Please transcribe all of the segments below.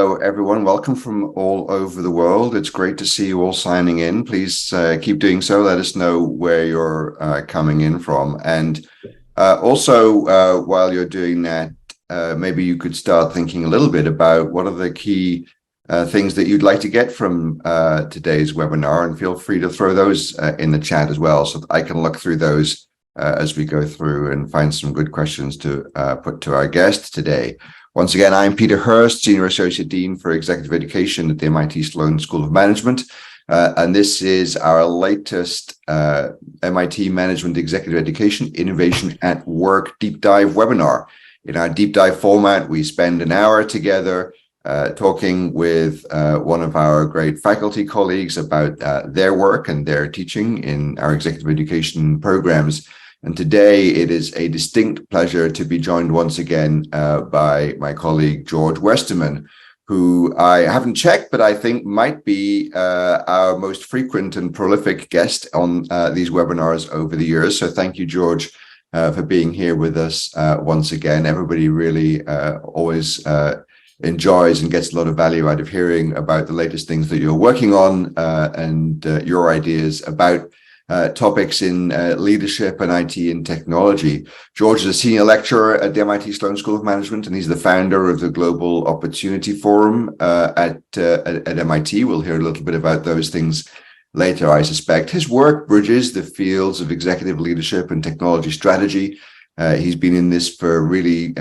Hello, everyone. Welcome from all over the world. It's great to see you all signing in. Please keep doing so. Let us know where you're coming in from. And also, while you're doing that, maybe you could start thinking a little bit about what are the key things that you'd like to get from today's webinar, and feel free to throw those in the chat as well, so that I can look through those as we go through and find some good questions to put to our guest today. Once again, I'm Peter Hurst, Senior Associate Dean for Executive Education at the MIT Sloan School of Management. And this is our latest MIT Management Executive Education Innovation at Work Deep Dive webinar. In our deep dive format, we spend an hour together talking with one of our great faculty colleagues about their work and their teaching in our executive education programs. And today it is a distinct pleasure to be joined once again by my colleague, George Westerman, who I haven't checked, but I think might be our most frequent and prolific guest on these webinars over the years. So thank you, George, for being here with us once again. Everybody really always enjoys and gets a lot of value out of hearing about the latest things that you're working on and your ideas about topics in leadership and IT and technology. George is a senior lecturer at the MIT Sloan School of Management, and he's the founder of the Global Opportunity Forum at MIT. We'll hear a little bit about those things later, I suspect. His work bridges the fields of executive leadership and technology strategy. He's been in this for really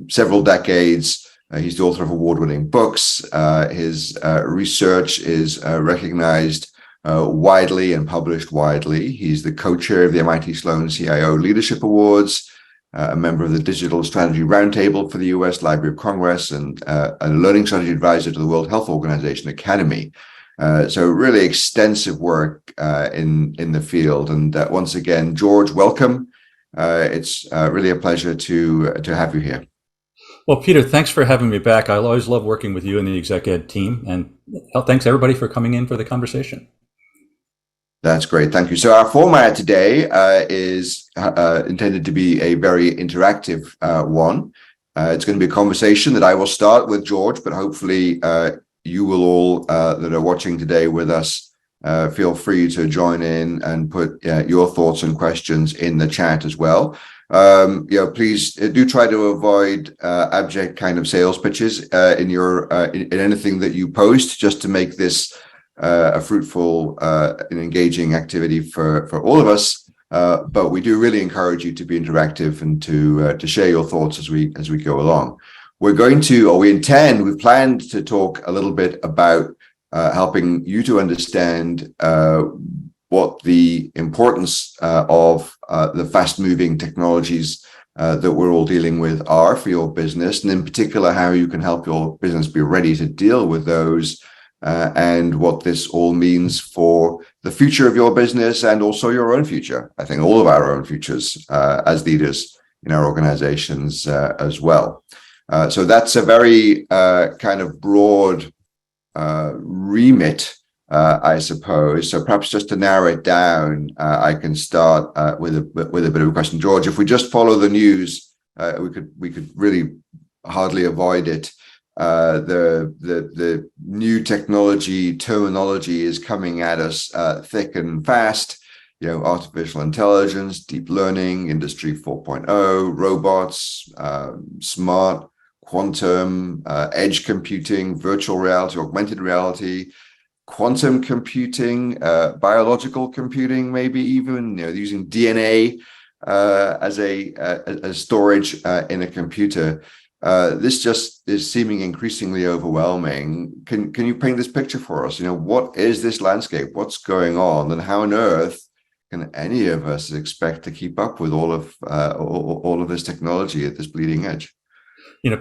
several decades. He's the author of award-winning books. His research is recognized widely and published widely. He's the co-chair of the MIT Sloan CIO Leadership Awards, a member of the Digital Strategy Roundtable for the US Library of Congress, and a learning strategy advisor to the World Health Organization Academy. So really extensive work in the field. And once again, George, welcome. It's really a pleasure to have you here. Well, Peter, thanks for having me back. I always love working with you and the exec ed team. And thanks everybody for coming in for the conversation. That's great. Thank you. So our format today is intended to be a very interactive one. It's going to be a conversation that I will start with George, but hopefully you will all that are watching today with us feel free to join in and put your thoughts and questions in the chat as well. Please do try to avoid abject kind of sales pitches in anything that you post, just to make this a fruitful and engaging activity for all of us. But we do really encourage you to be interactive and to share your thoughts as we go along. We've planned to talk a little bit about helping you to understand what the importance of the fast-moving technologies that we're all dealing with are for your business, and in particular, how you can help your business be ready to deal with those, and what this all means for the future of your business and also your own future. I think all of our own futures as leaders in our organizations as well. So that's a very kind of broad remit, I suppose. So perhaps just to narrow it down, I can start with a bit of a question. George, if we just follow the news, we could really hardly avoid it. The new technology terminology is coming at us thick and fast. Artificial intelligence, deep learning, Industry 4.0, robots, smart, quantum, edge computing, virtual reality, augmented reality, quantum computing, biological computing, maybe even using DNA as storage in a computer. This just is seeming increasingly overwhelming. Can you paint this picture for us? What is this landscape? What's going on, and how on earth can any of us expect to keep up with all of this technology at this bleeding edge?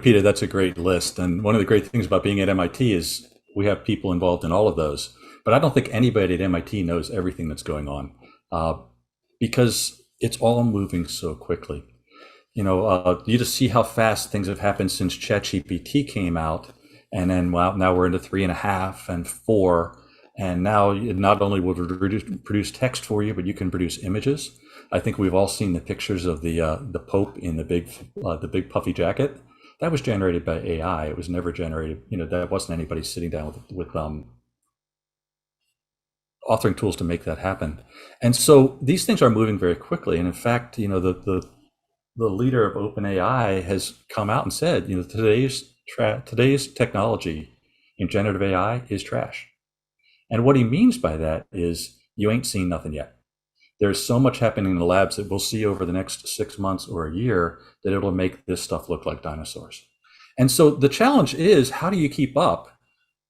Peter, that's a great list. And one of the great things about being at MIT is we have people involved in all of those. But I don't think anybody at MIT knows everything that's going on because it's all moving so quickly. You just see how fast things have happened since ChatGPT came out. And then now we're into 3.5 and 4. And now not only will it produce text for you, but you can produce images. I think we've all seen the pictures of the Pope in the big puffy jacket. that was generated by AI. It was never generated, that wasn't anybody sitting down with authoring tools to make that happen. And so these things are moving very quickly. And in fact, the leader of OpenAI has come out and said, today's technology in generative AI is trash. And what he means by that is you ain't seen nothing yet. There's so much happening in the labs that we'll see over the next 6 months or a year that it'll make this stuff look like dinosaurs. And so the challenge is, how do you keep up?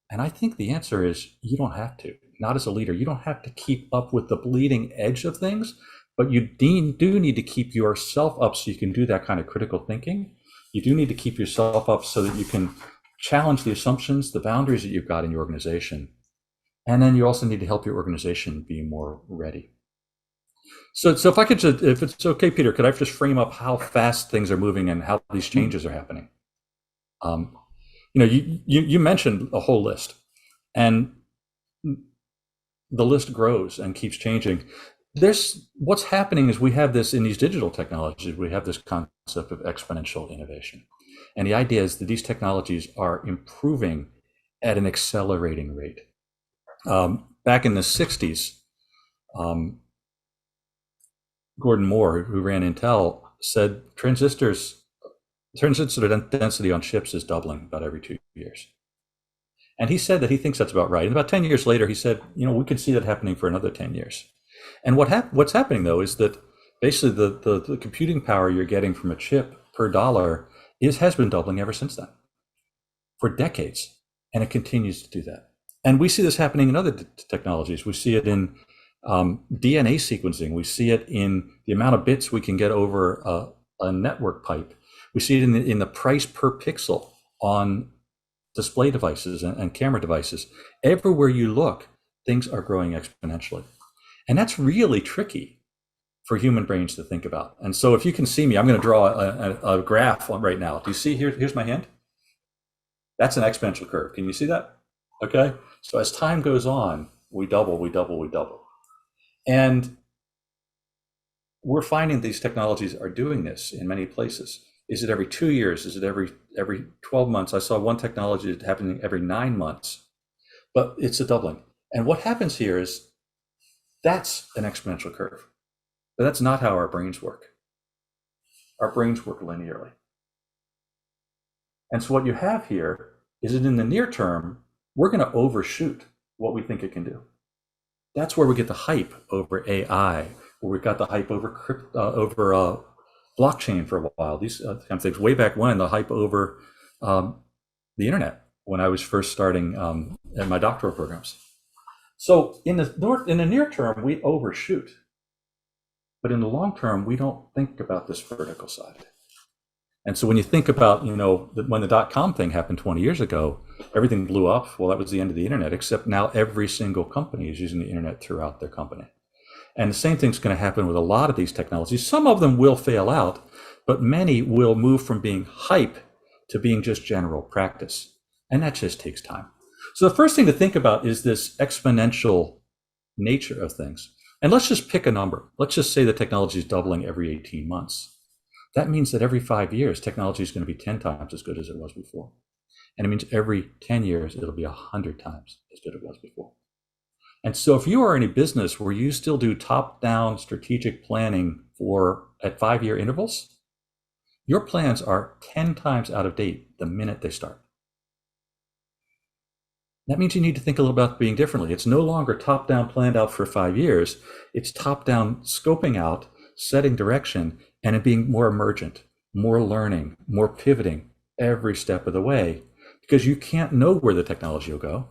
And I think the answer is you don't have to. Not as a leader. You don't have to keep up with the bleeding edge of things, but you do need to keep yourself up so you can do that kind of critical thinking. You do need to keep yourself up so that you can challenge the assumptions, the boundaries that you've got in your organization. And then you also need to help your organization be more ready. So if I could, if it's okay, Peter, could I just frame up how fast things are moving and how these changes are happening? You mentioned a whole list, and the list grows and keeps changing. What's happening is we have this in these digital technologies, we have this concept of exponential innovation. And the idea is that these technologies are improving at an accelerating rate. Back in the 60s, Gordon Moore, who ran Intel, said transistor density on chips is doubling about every 2 years. And he said that he thinks that's about right. And about 10 years later, he said, we could see that happening for another 10 years. And what's happening, though, is that basically the computing power you're getting from a chip per dollar has been doubling ever since then, for decades. And it continues to do that. And we see this happening in other technologies. We see it in DNA sequencing. We see it in the amount of bits we can get over a network pipe. We see it in the price per pixel on display devices and camera devices. Everywhere you look, things are growing exponentially. And that's really tricky for human brains to think about. And so if you can see me, I'm going to draw a graph right now. Do you see here? Here's my hand. That's an exponential curve. Can you see that? Okay. So as time goes on, we double, we double, we double. And we're finding these technologies are doing this in many places. Is it every 2 years? Is it every 12 months? I saw one technology that's happening every 9 months, but it's a doubling. And what happens here is that's an exponential curve, but that's not how our brains work. Our brains work linearly. And so what you have here is that in the near term, we're going to overshoot what we think it can do. That's where we get the hype over AI, where we got the hype over blockchain for a while. These kind of things. Way back when, the hype over the internet, when I was first starting in my doctoral programs. So in the near term, we overshoot, but in the long term, we don't think about this vertical side. And so when you think about, when the .com thing happened 20 years ago, everything blew up. Well, that was the end of the internet, except now every single company is using the internet throughout their company. And the same thing's going to happen with a lot of these technologies. Some of them will fail out, but many will move from being hype to being just general practice. And that just takes time. So the first thing to think about is this exponential nature of things. And let's just pick a number. Let's just say the technology is doubling every 18 months. That means that every 5 years, technology is going to be 10 times as good as it was before. And it means every 10 years, it'll be 100 times as good as it was before. And so if you are in a business where you still do top-down strategic planning at 5-year intervals, your plans are 10 times out of date the minute they start. That means you need to think a little about being differently. It's no longer top-down planned out for 5 years. It's top-down scoping out, setting direction, and it being more emergent, more learning, more pivoting every step of the way, because you can't know where the technology will go.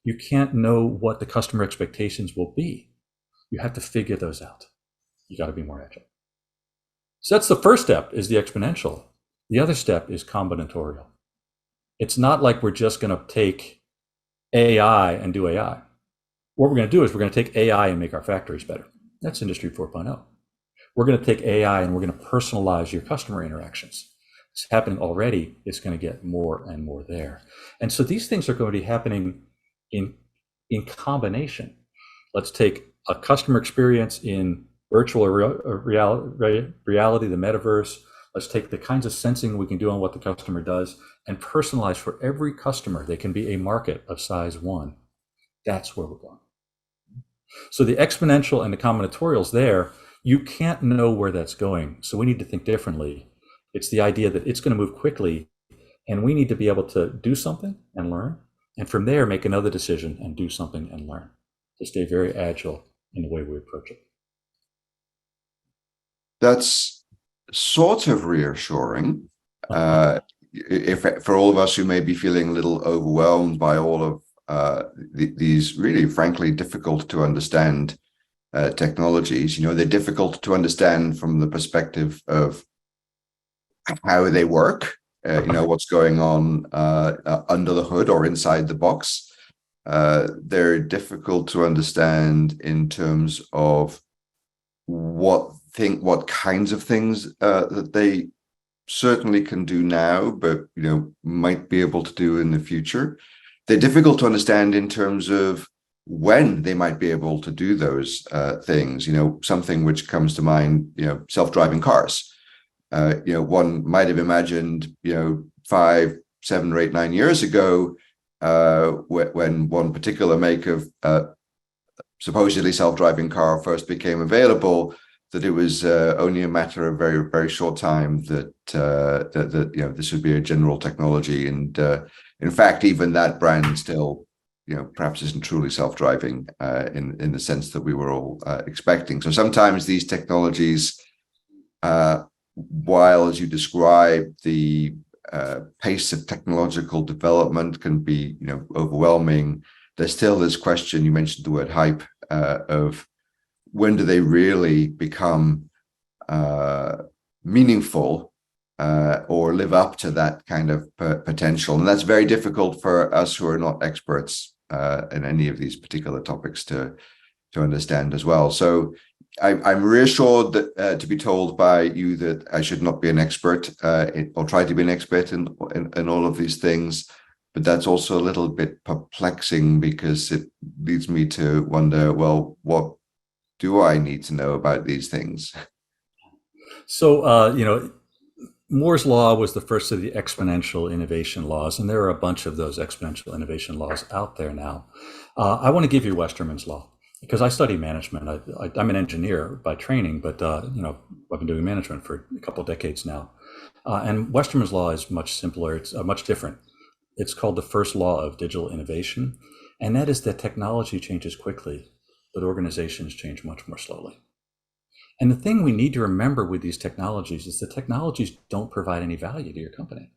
You can't know what the customer expectations will be. You have to figure those out. You got to be more agile. So that's the first step, is the exponential. The other step is combinatorial. It's not like we're just going to take AI and do AI. What we're going to do is we're going to take AI and make our factories better. That's Industry 4.0. We're going to take AI and we're going to personalize your customer interactions. It's happening already. It's going to get more and more there. And so these things are going to be happening in combination. Let's take a customer experience in virtual reality, the metaverse, Let's take the kinds of sensing we can do on what the customer does and personalize for every customer. They can be a market of size 1. That's where we're going. So the exponential and the combinatorials there, you can't know where that's going. So we need to think differently. It's the idea that it's going to move quickly, and we need to be able to do something and learn, and from there make another decision and do something and learn, to stay very agile in the way we approach it. That's sort of reassuring. If for all of us who may be feeling a little overwhelmed by all of these really, frankly, difficult to understand technologies, they're difficult to understand from the perspective of how they work, what's going on under the hood or inside the box. They're difficult to understand in terms of what kinds of things that they certainly can do now, but might be able to do in the future. They're difficult to understand in terms of when they might be able to do those things. Something which comes to mind, self-driving cars. One might have imagined, 5, 7, or 8, 9 years ago, when one particular make of supposedly self-driving car first became available, that it was only a matter of very, very short time that this would be a general technology. And in fact, even that brand still, perhaps isn't truly self-driving in the sense that we were all expecting. So sometimes these technologies, while, as you describe, the pace of technological development can be, overwhelming, there's still this question, you mentioned the word hype, of when do they really become meaningful or live up to that kind of potential. And that's very difficult for us who are not experts in any of these particular topics to understand as well. So I'm reassured that to be told by you that I should not be an expert or try to be an expert in all of these things. But that's also a little bit perplexing, because it leads me to wonder, well, what do I need to know about these things? So, Moore's Law was the first of the exponential innovation laws, and there are a bunch of those exponential innovation laws out there now. I want to give you Westerman's Law, because I study management. I'm an engineer by training, but I've been doing management for a couple of decades now. And Westerman's Law is much simpler. It's much different. It's called the first law of digital innovation, and that is that technology changes quickly, but organizations change much more slowly. And the thing we need to remember with these technologies is the technologies don't provide any value to your company.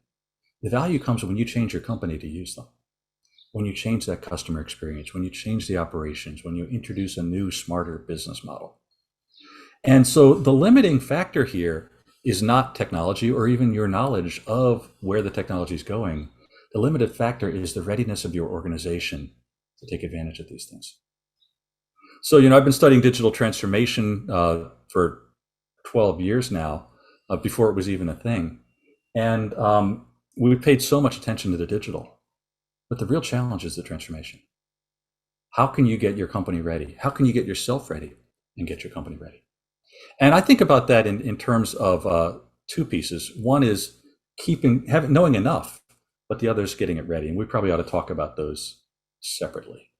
The value comes when you change your company to use them, when you change that customer experience, when you change the operations, when you introduce a new, smarter business model. And so the limiting factor here is not technology or even your knowledge of where the technology is going. The limited factor is the readiness of your organization to take advantage of these things. So, I've been studying digital transformation for 12 years now, before it was even a thing. And we paid so much attention to the digital. But the real challenge is the transformation. How can you get your company ready? How can you get yourself ready and get your company ready? And I think about that in terms of two pieces. One is knowing enough, but the other is getting it ready. And we probably ought to talk about those separately.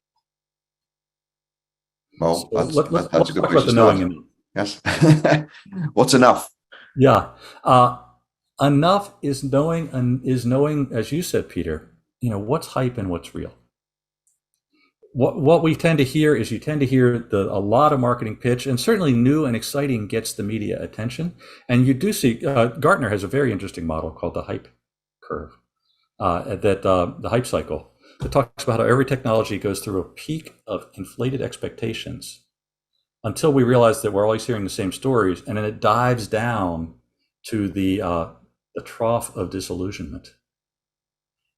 Well, so that's a good place to start. Yes. What's enough? Yeah. Enough is knowing, as you said, Peter, what's hype and what's real. What we tend to hear is you tend to hear a lot of marketing pitch, and certainly new and exciting gets the media attention. And you do see, Gartner has a very interesting model called the hype curve, the hype cycle. It talks about how every technology goes through a peak of inflated expectations until we realize that we're always hearing the same stories, and then it dives down to the trough of disillusionment.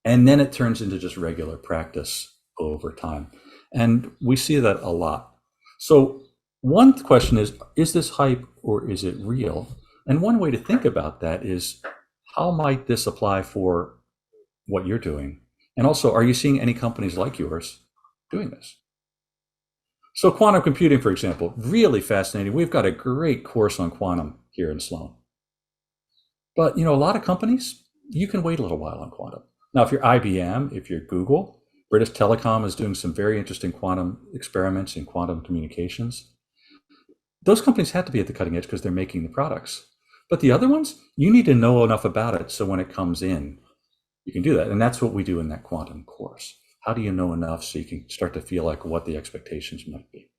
And then it turns into just regular practice over time. And we see that a lot. So one question is this hype or is it real? And one way to think about that is, how might this apply for what you're doing? And also, are you seeing any companies like yours doing this? So quantum computing, for example, really fascinating. We've got a great course on quantum here in Sloan. But a lot of companies, you can wait a little while on quantum. Now, if you're IBM, if you're Google, British Telecom is doing some very interesting quantum experiments in quantum communications. Those companies have to be at the cutting edge because they're making the products. But the other ones, you need to know enough about it so when it comes in, you can do that. And that's what we do in that quantum course. How do you know enough so you can start to feel like what the expectations might be?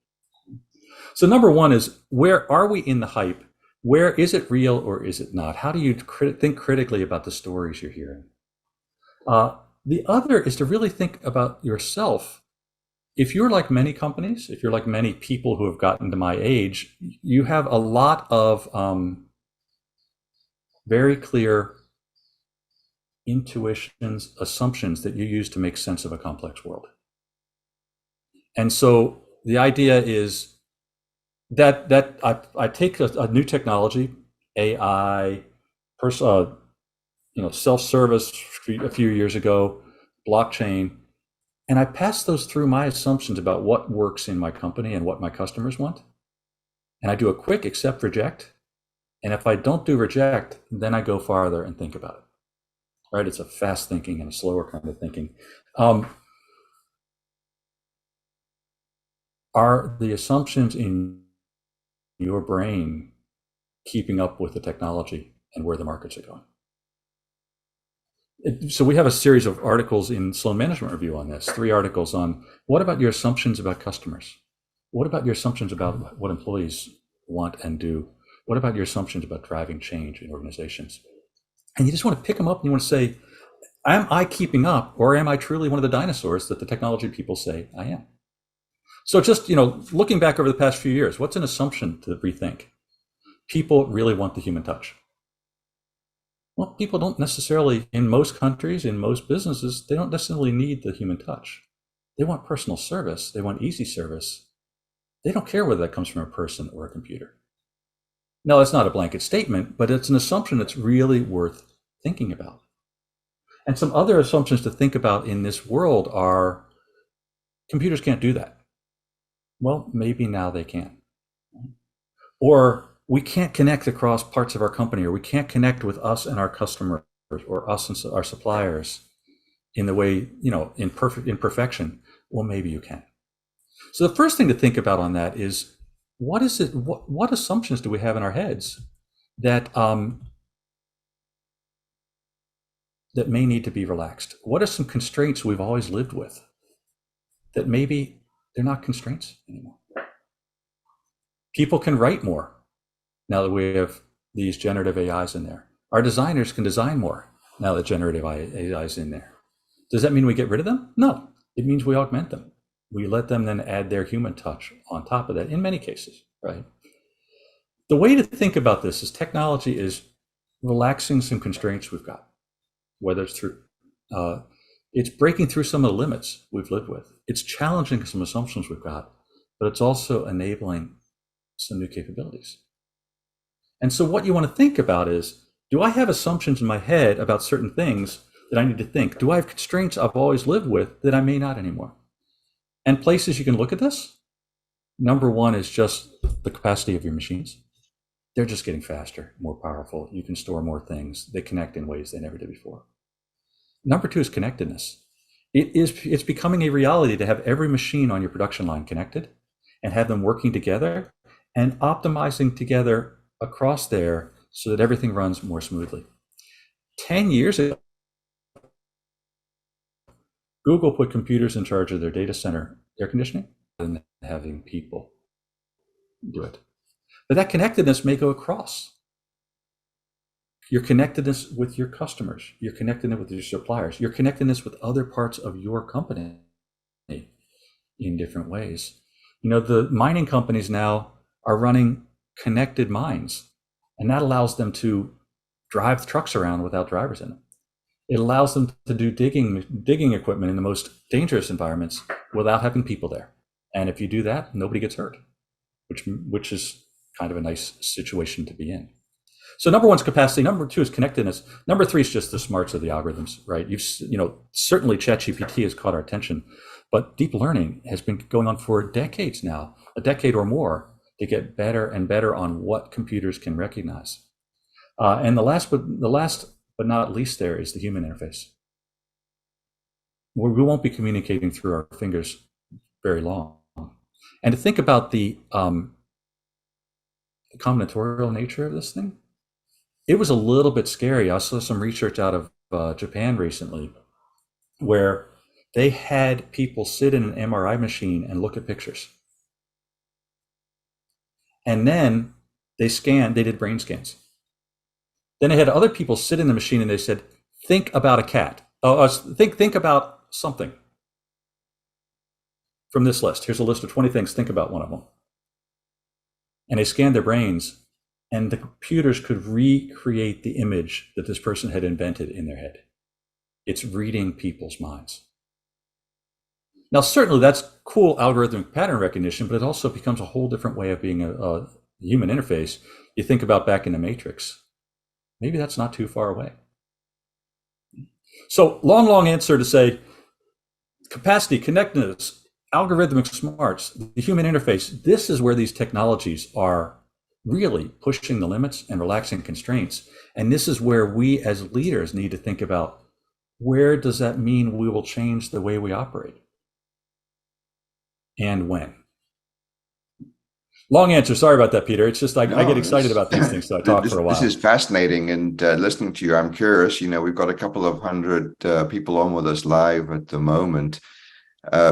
So number one is, where are we in the hype? Where is it real or is it not? How do you think critically about the stories you're hearing? The other is to really think about yourself. If you're like many companies, if you're like many people who have gotten to my age, you have a lot of very clear intuitions, assumptions that you use to make sense of a complex world. And so the idea is that I take a new technology, AI, self-service a few years ago, blockchain, and I pass those through my assumptions about what works in my company and what my customers want. And I do a quick accept, reject. And if I don't do reject, then I go farther and think about it. Right? It's a fast thinking and a slower kind of thinking. Are the assumptions in your brain keeping up with the technology and where the markets are going? So we have a series of articles in Sloan Management Review on this, 3 articles on what about your assumptions about customers? What about your assumptions about what employees want and do? What about your assumptions about driving change in organizations? And you just want to pick them up and you want to say, am I keeping up, or am I truly one of the dinosaurs that the technology people say I am? So just, looking back over the past few years, what's an assumption to rethink? People really want the human touch. Well, people don't necessarily, in most countries, in most businesses, they don't necessarily need the human touch. They want personal service. They want easy service. They don't care whether that comes from a person or a computer. Now, that's not a blanket statement, but it's an assumption that's really worth thinking about. And some other assumptions to think about in this world are computers can't do that. Well, maybe now they can. Or we can't connect across parts of our company, or we can't connect with us and our customers, or us and our suppliers in the way, in perfection. Well, maybe you can. So the first thing to think about on that is, what is it? What assumptions do we have in our heads that that may need to be relaxed? What are some constraints we've always lived with that maybe they're not constraints anymore? People can write more now that we have these generative AIs in there. Our designers can design more now that generative AI is in there. Does that mean we get rid of them? No, it means we augment them. We let them then add their human touch on top of that in many cases, right? The way to think about this is technology is relaxing some constraints we've got, whether it's through, it's breaking through some of the limits we've lived with. It's challenging some assumptions we've got, but it's also enabling some new capabilities. And so what you want to think about is, do I have assumptions in my head about certain things that I need to think? Do I have constraints I've always lived with that I may not anymore? And places you can look at this, number one is just the capacity of your machines. They're just getting faster, more powerful. You can store more things. They connect in ways they never did before. Number two is connectedness. It's becoming a reality to have every machine on your production line connected and have them working together and optimizing together across there so that everything runs more smoothly. 10 years ago, Google put computers in charge of their data center air conditioning and having people do it. But that connectedness may go across. Your connectedness with your customers, your connectedness with your suppliers, your connectedness with other parts of your company in different ways. The mining companies now are running connected mines, and that allows them to drive trucks around without drivers in them. It allows them to do digging equipment in the most dangerous environments without having people there. And if you do that, nobody gets hurt, which is kind of a nice situation to be in. So number one is capacity. Number two is connectedness. Number three is just the smarts of the algorithms, right? Certainly ChatGPT has caught our attention, but deep learning has been going on for decades now, a decade or more, to get better and better on what computers can recognize. And the last but not least there is the human interface. We won't be communicating through our fingers very long. And to think about the combinatorial nature of this thing, it was a little bit scary. I saw some research out of Japan recently where they had people sit in an MRI machine and look at pictures. And then they did brain scans. Then they had other people sit in the machine and they said, think about a cat. Think about something from this list. Here's a list of 20 things. Think about one of them. And they scanned their brains, and the computers could recreate the image that this person had invented in their head. It's reading people's minds. Now, certainly that's cool algorithmic pattern recognition, but it also becomes a whole different way of being a human interface. You think about back in the Matrix. Maybe that's not too far away. So long answer to say capacity, connectedness, algorithmic smarts, the human interface, this is where these technologies are really pushing the limits and relaxing constraints. And this is where we as leaders need to think about, where does that mean we will change the way we operate? And when? Long answer. Sorry about that, Peter. It's just I get excited about these things, so I talk for a while. This is fascinating, and listening to you, I'm curious. We've got a couple of hundred people on with us live at the moment.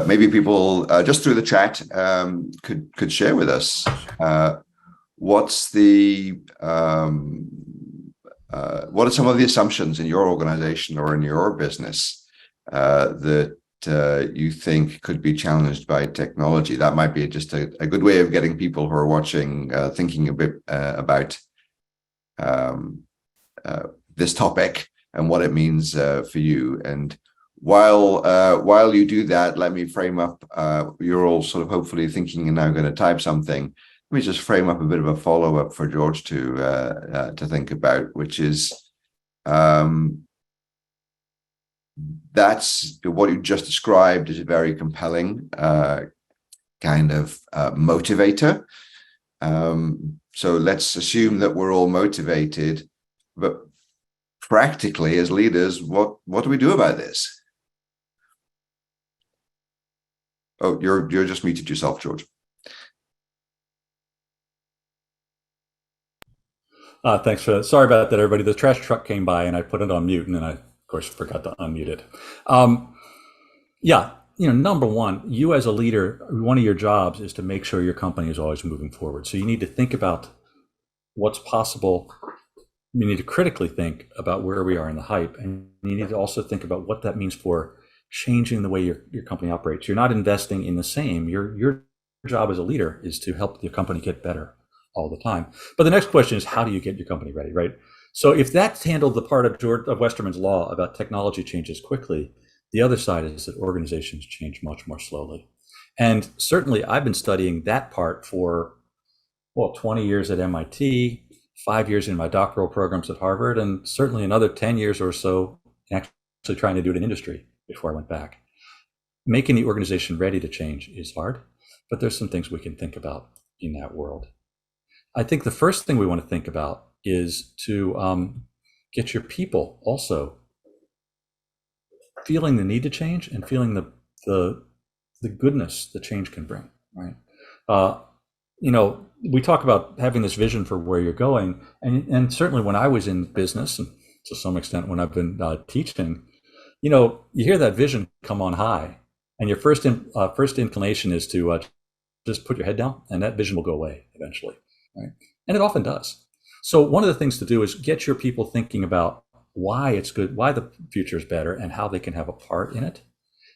Maybe people just through the chat could share with us what are some of the assumptions in your organization or in your business that you think could be challenged by technology. That might be just a good way of getting people who are watching thinking a bit about this topic and what it means for you. And while you do that, let me frame up, you're all sort of hopefully thinking you're now going to type something. Let me just frame up a bit of a follow-up for George to think about, which is that's what you just described is a very compelling kind of motivator. So let's assume that we're all motivated, but practically as leaders, what do we do about this? Oh, you're just muted yourself, George. Thanks for that. Sorry about that, everybody. The trash truck came by and I put it on mute, and then I, of course, forgot to unmute it. Number one, you as a leader, one of your jobs is to make sure your company is always moving forward. So you need to think about what's possible. You need to critically think about where we are in the hype, and you need to also think about what that means for changing the way your company operates. You're not investing in the same. Your job as a leader is to help your company get better all the time. But the next question is, how do you get your company ready, right? So if that's handled the part of Westerman's Law about technology changes quickly, the other side is that organizations change much more slowly. And certainly I've been studying that part for, 20 years at MIT, 5 years in my doctoral programs at Harvard, and certainly another 10 years or so actually trying to do it in industry before I went back. Making the organization ready to change is hard, but there's some things we can think about in that world. I think the first thing we want to think about is to get your people also feeling the need to change and feeling the goodness that change can bring, right? We talk about having this vision for where you're going, and certainly when I was in business, and to some extent when I've been teaching, you hear that vision come on high, and your first inclination is to just put your head down, and that vision will go away eventually, right? And it often does. So one of the things to do is get your people thinking about why it's good, why the future is better, and how they can have a part in it,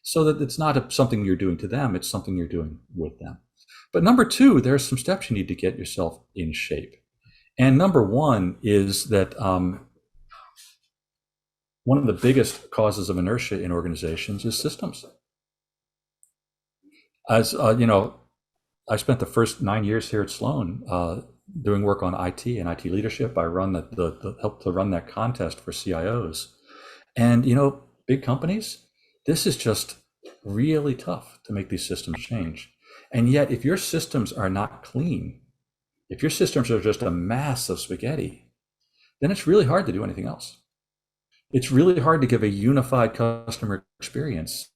so that it's not something you're doing to them, it's something you're doing with them. But number two, there's some steps you need to get yourself in shape. And number one is that one of the biggest causes of inertia in organizations is systems. As I spent the first 9 years here at Sloan doing work on IT and IT leadership. I run helped to run that contest for CIOs. And big companies, this is just really tough to make these systems change. And yet, if your systems are not clean, if your systems are just a mass of spaghetti, then it's really hard to do anything else. It's really hard to give a unified customer experience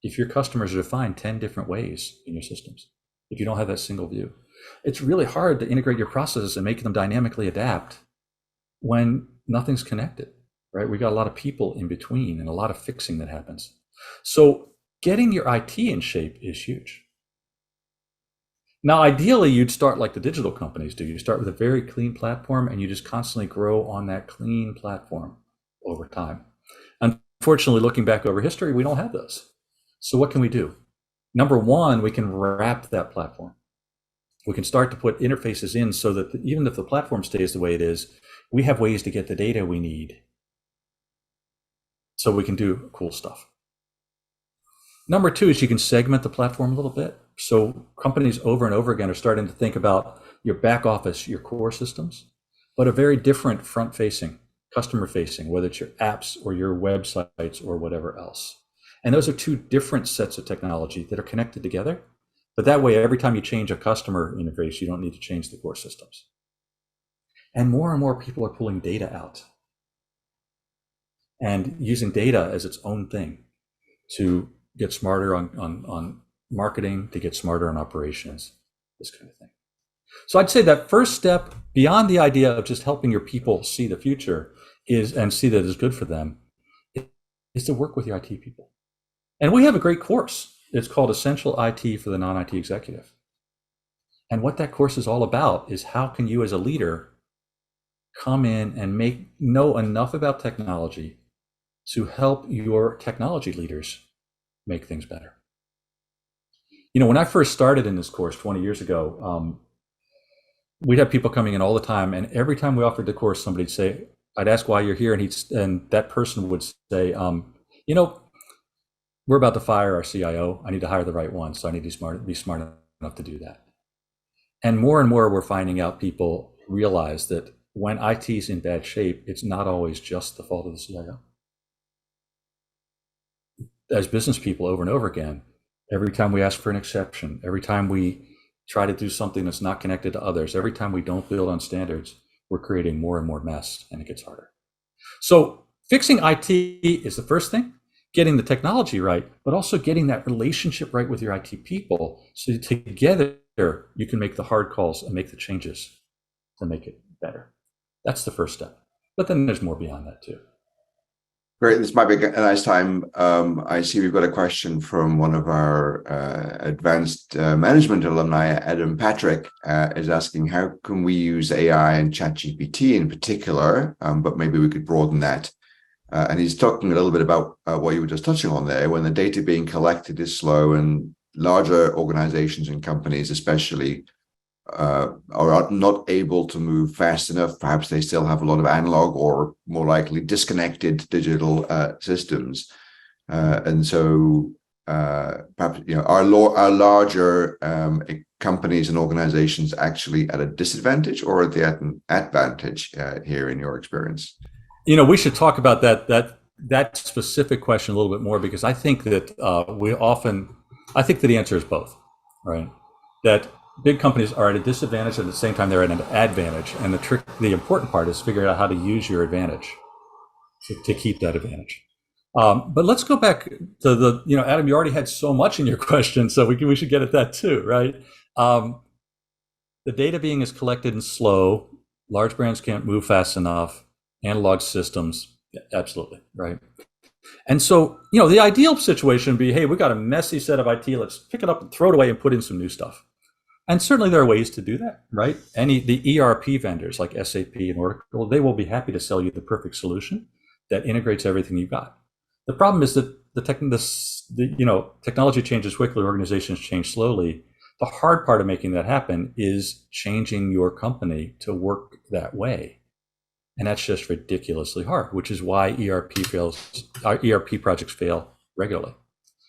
if your customers are defined 10 different ways in your systems, if you don't have that single view. It's really hard to integrate your processes and make them dynamically adapt when nothing's connected, right? We got a lot of people in between and a lot of fixing that happens. So getting your IT in shape is huge. Now, ideally, you'd start like the digital companies do. You start with a very clean platform and you just constantly grow on that clean platform over time. Unfortunately, looking back over history, we don't have those. So what can we do? Number one, we can wrap that platform. We can start to put interfaces in so that even if the platform stays the way it is, we have ways to get the data we need so we can do cool stuff. Number two is you can segment the platform a little bit. So companies over and over again are starting to think about your back office, your core systems, but a very different front-facing, customer-facing, whether it's your apps or your websites or whatever else. And those are two different sets of technology that are connected together. But that way, every time you change a customer interface, you don't need to change the core systems. And more people are pulling data out and using data as its own thing to get smarter on marketing, to get smarter on operations, this kind of thing. So I'd say that first step beyond the idea of just helping your people see the future and see that it's good for them is to work with your IT people. And we have a great course. It's called Essential IT for the Non-IT Executive. And what that course is all about is how can you as a leader come in and know enough about technology to help your technology leaders make things better. You know, when I first started in this course 20 years ago, we'd have people coming in all the time, and every time we offered the course, somebody'd say, I'd ask why you're here, and that person would say, you know, we're about to fire our CIO. I need to hire the right one, so I need to be smart enough to do that. And more we're finding out people realize that when IT is in bad shape, it's not always just the fault of the CIO. As business people over and over again, every time we ask for an exception, every time we try to do something that's not connected to others, every time we don't build on standards, we're creating more and more mess, and it gets harder. So fixing IT is the first thing, getting the technology right, but also getting that relationship right with your IT people, so together you can make the hard calls and make the changes to make it better. That's the first step. But then there's more beyond that too. Great. This might be a nice time. I see we've got a question from one of our advanced management alumni, Adam Patrick, is asking, how can we use AI and ChatGPT in particular, but maybe we could broaden that. And he's talking a little bit about what you were just touching on there, when the data being collected is slow and larger organizations and companies especially are not able to move fast enough. Perhaps they still have a lot of analog or more likely disconnected digital systems. And so perhaps, you know, are larger companies and organizations actually at a disadvantage or at the advantage here in your experience? You know, we should talk about that specific question a little bit more, because I think that I think that the answer is both, right? That big companies are at a disadvantage, at the same time they're at an advantage. And the important part is figuring out how to use your advantage to keep that advantage. But let's go back to Adam, you already had so much in your question, so we should get at that too, right? The data being is collected and slow, large brands can't move fast enough, analog systems, yeah, absolutely, right? And so, you know, the ideal situation would be, hey, we got a messy set of IT, let's pick it up and throw it away and put in some new stuff. And certainly there are ways to do that, right? The ERP vendors like SAP and Oracle, they will be happy to sell you the perfect solution that integrates everything you've got. The problem is that technology changes quickly, organizations change slowly. The hard part of making that happen is changing your company to work that way. And that's just ridiculously hard, which is why ERP projects fail regularly.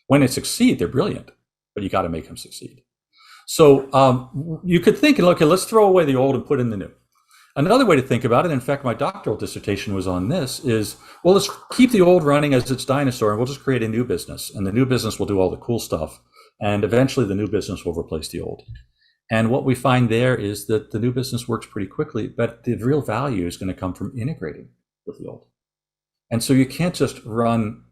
When they succeed, they're brilliant, but you got to make them succeed. So you could think, okay, let's throw away the old and put in the new. Another way to think about it, in fact, my doctoral dissertation was on this, is, well, let's keep the old running as its dinosaur and we'll just create a new business. And the new business will do all the cool stuff. And eventually the new business will replace the old. And what we find there is that the new business works pretty quickly, but the real value is going to come from integrating with the old. And so you can't just run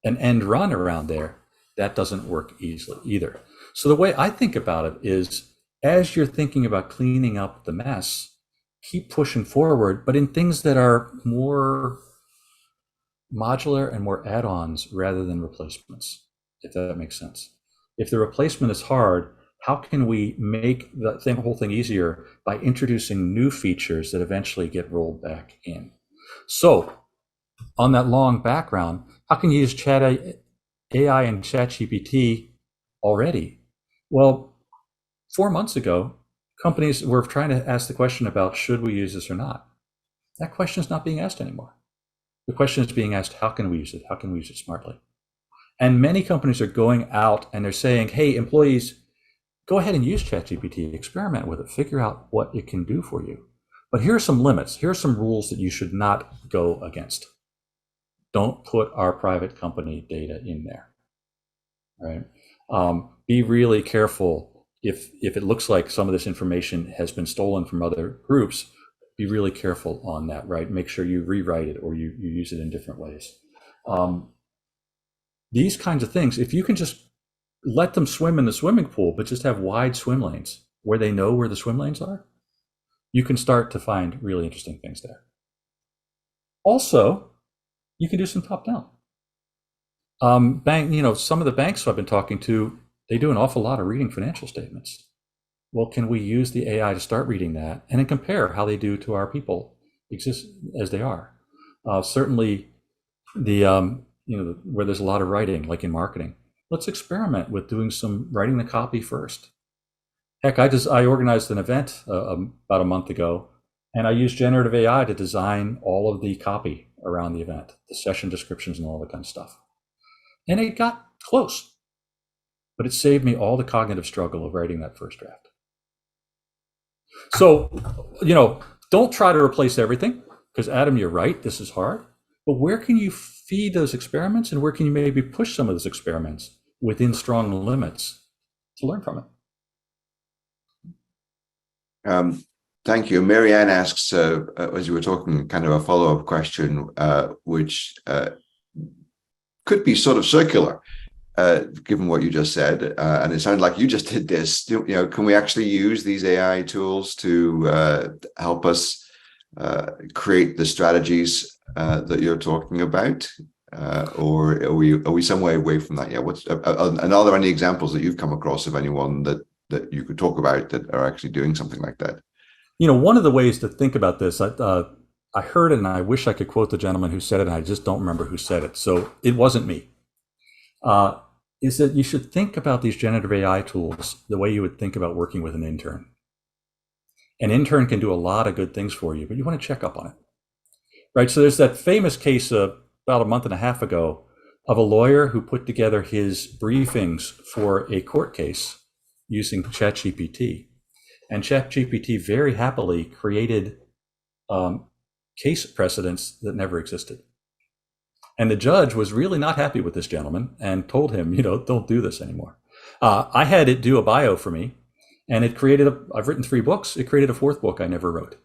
an end run around there. That doesn't work easily either. So the way I think about it is, as you're thinking about cleaning up the mess, keep pushing forward, but in things that are more modular and more add-ons rather than replacements, if that makes sense. If the replacement is hard, how can we make the whole thing easier by introducing new features that eventually get rolled back in? So on that long background, how can you use Chat AI and ChatGPT already? Well, 4 months ago, companies were trying to ask the question about should we use this or not. That question is not being asked anymore. The question is being asked, how can we use it? How can we use it smartly? And many companies are going out and they're saying, hey, employees, go ahead and use ChatGPT, experiment with it, figure out what it can do for you. But here are some limits. Here are some rules that you should not go against. Don't put our private company data in there, right? Be really careful if it looks like some of this information has been stolen from other groups. Be really careful on that, right? Make sure you rewrite it or you use it in different ways. These kinds of things, if you can just let them swim in the swimming pool, but just have wide swim lanes where they know where the swim lanes are, you can start to find really interesting things there. Also, you can do some top down. Some of the banks I've been talking to, they do an awful lot of reading financial statements. Well, can we use the AI to start reading that and then compare how they do to our people exist as they are? Certainly, where there's a lot of writing, like in marketing, let's experiment with doing some writing the copy first. Heck, I organized an event about a month ago, and I used generative AI to design all of the copy around the event, the session descriptions and all that kind of stuff. And it got close, but it saved me all the cognitive struggle of writing that first draft. So, don't try to replace everything, because Adam, you're right, this is hard. But where can you feed those experiments, and where can you maybe push some of those experiments within strong limits to learn from it? Thank you. Marianne asks, as you were talking, kind of a follow-up question, which could be sort of circular, given what you just said. And it sounded like you just did this. Can we actually use these AI tools to help us create the strategies that you're talking about? Or are we some way away from that? Yeah. And are there any examples that you've come across of anyone that you could talk about that are actually doing something like that? One of the ways to think about this, I heard it, and I wish I could quote the gentleman who said it, and I just don't remember who said it. So it wasn't me. Is that you should think about these generative AI tools the way you would think about working with an intern. An intern can do a lot of good things for you, but you want to check up on it, right? So there's that famous case about a month and a half ago of a lawyer who put together his briefings for a court case using ChatGPT. And ChatGPT very happily created case precedents that never existed. And the judge was really not happy with this gentleman and told him, don't do this anymore. I had it do a bio for me, and it created I've written 3 books. It created a 4th book I never wrote.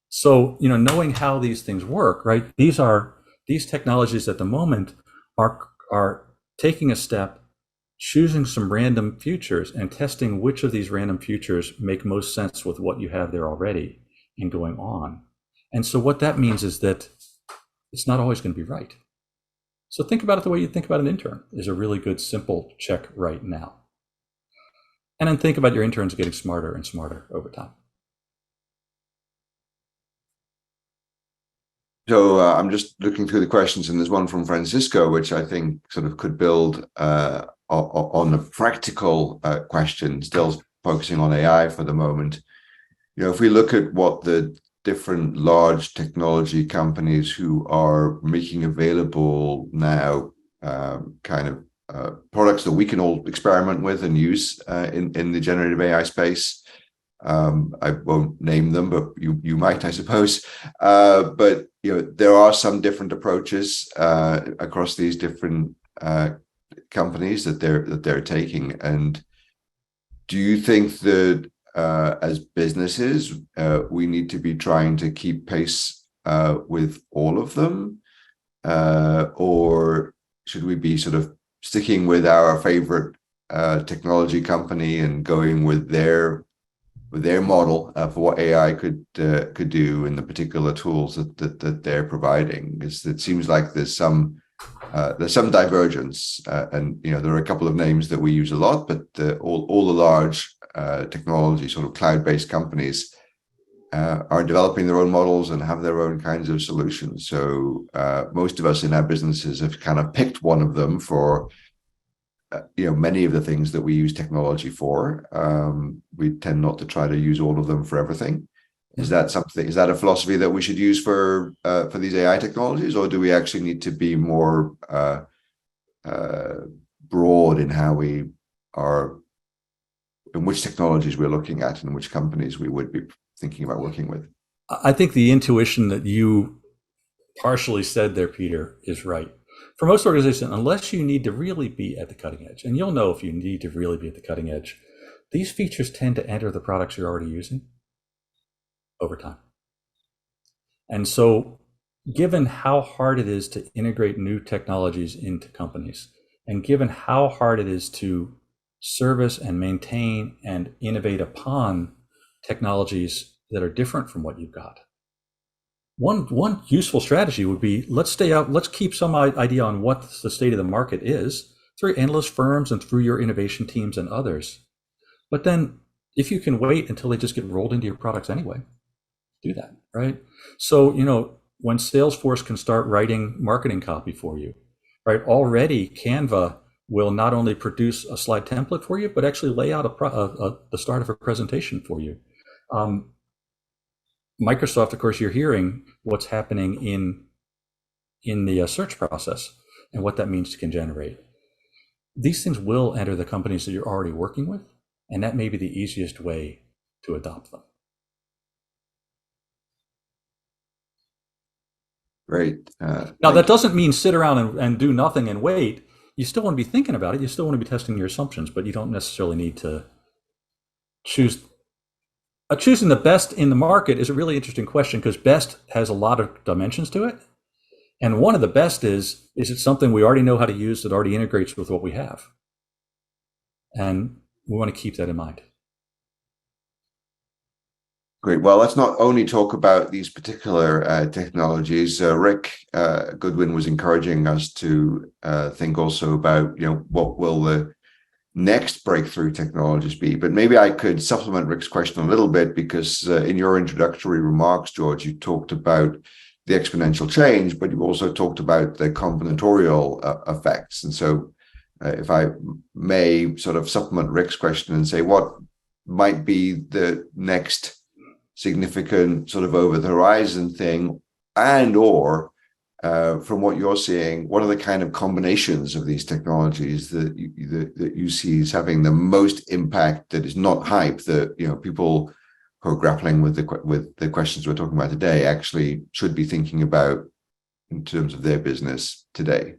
So, knowing how these things work, right? These technologies at the moment are taking a step, choosing some random futures and testing which of these random futures make most sense with what you have there already and going on. And so what that means is that it's not always going to be right. So think about it the way you think about an intern is a really good, simple check right now. And then think about your interns getting smarter and smarter over time. So I'm just looking through the questions, and there's one from Francisco, which I think sort of could build on a practical question, still focusing on AI for the moment. If we look at what the different large technology companies who are making available now products that we can all experiment with and use in the generative AI space. I won't name them, but you might, I suppose. But there are some different approaches across these different companies that they're taking, and do you think that as businesses, we need to be trying to keep pace with all of them? Or should we be sort of sticking with our favorite technology company and going with their model for what AI could do in the particular tools that they're providing? Because it seems like there's some divergence, and there are a couple of names that we use a lot, but all the large technology sort of cloud-based companies are developing their own models and have their own kinds of solutions. So most of us in our businesses have kind of picked one of them for many of the things that we use technology for. We tend not to try to use all of them for everything. Is that a philosophy that we should use for these AI technologies, or do we actually need to be more broad in how we are, in which technologies we're looking at and which companies we would be thinking about working with? I think the intuition that you partially said there, Peter, is right. For most organizations, unless you need to really be at the cutting edge, and you'll know if you need to really be at the cutting edge, these features tend to enter the products you're already using over time. And so, given how hard it is to integrate new technologies into companies, and given how hard it is to service and maintain and innovate upon technologies that are different from what you've got, one useful strategy would be, let's keep some idea on what the state of the market is through analyst firms and through your innovation teams and others. But then if you can wait until they just get rolled into your products anyway, do that, right? So, when Salesforce can start writing marketing copy for you, right? Already Canva will not only produce a slide template for you, but actually lay out the start of a presentation for you. Microsoft, of course, you're hearing what's happening in the search process and what that means can generate. These things will enter the companies that you're already working with, and that may be the easiest way to adopt them. Great. Now, that doesn't mean sit around and do nothing and wait. You still want to be thinking about it. You still want to be testing your assumptions, but you don't necessarily need to choose. Choosing the best in the market is a really interesting question, because best has a lot of dimensions to it. And one of the best is it something we already know how to use that already integrates with what we have? And we want to keep that in mind. Great. Well, let's not only talk about these particular technologies. Rick Goodwin was encouraging us to think also about, what will the next breakthrough technologies be. But maybe I could supplement Rick's question a little bit, because in your introductory remarks, George, you talked about the exponential change, but you also talked about the combinatorial effects. And so if I may sort of supplement Rick's question and say, what might be the next significant sort of over the horizon thing, and or from what you're seeing, what are the kind of combinations of these technologies that you see as having the most impact, that is not hype, that people who are grappling with the questions we're talking about today actually should be thinking about in terms of their business today?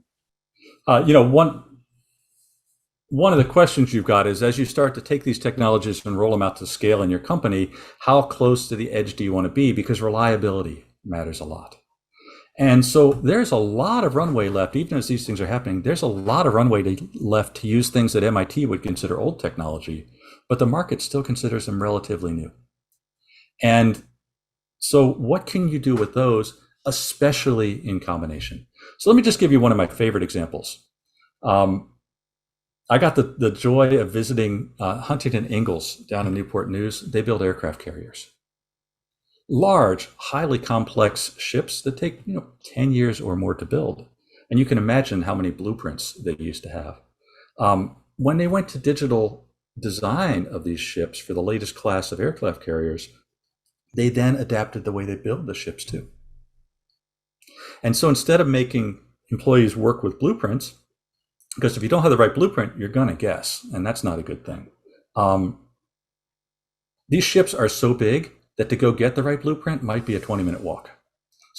One of the questions you've got is, as you start to take these technologies and roll them out to scale in your company, how close to the edge do you want to be? Because reliability matters a lot. And so there's a lot of runway left, even as these things are happening. There's a lot of runway left to use things that MIT would consider old technology, but the market still considers them relatively new. And so what can you do with those, especially in combination? So let me just give you one of my favorite examples. I got the joy of visiting Huntington Ingalls down in Newport News. They build aircraft carriers. Large, highly complex ships that take 10 years or more to build. And you can imagine how many blueprints they used to have. When they went to digital design of these ships for the latest class of aircraft carriers, they then adapted the way they build the ships too. And so instead of making employees work with blueprints, because if you don't have the right blueprint, you're going to guess, and that's not a good thing. These ships are so big that to go get the right blueprint might be a 20-minute walk.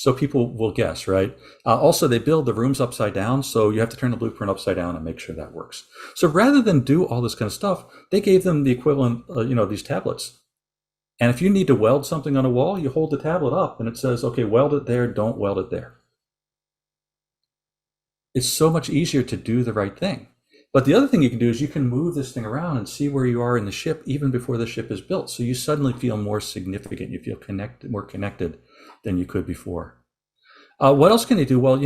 So people will guess, right? Also, they build the rooms upside down, so you have to turn the blueprint upside down and make sure that works. So rather than do all this kind of stuff, they gave them the equivalent, these tablets. And if you need to weld something on a wall, you hold the tablet up and it says, okay, weld it there, don't weld it there. It's so much easier to do the right thing. But the other thing you can do is you can move this thing around and see where you are in the ship even before the ship is built. So you suddenly feel more significant. You feel more connected than you could before. What else can you do? Well,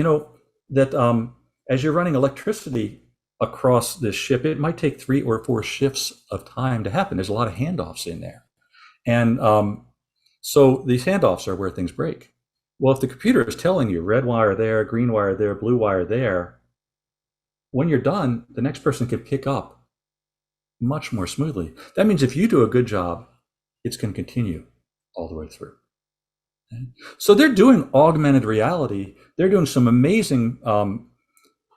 that as you're running electricity across this ship, it might take 3 or 4 shifts of time to happen. There's a lot of handoffs in there. And so these handoffs are where things break. Well, if the computer is telling you red wire there, green wire there, blue wire there, when you're done, the next person can pick up much more smoothly. That means if you do a good job, it's going to continue all the way through. Okay? So they're doing augmented reality. They're doing some amazing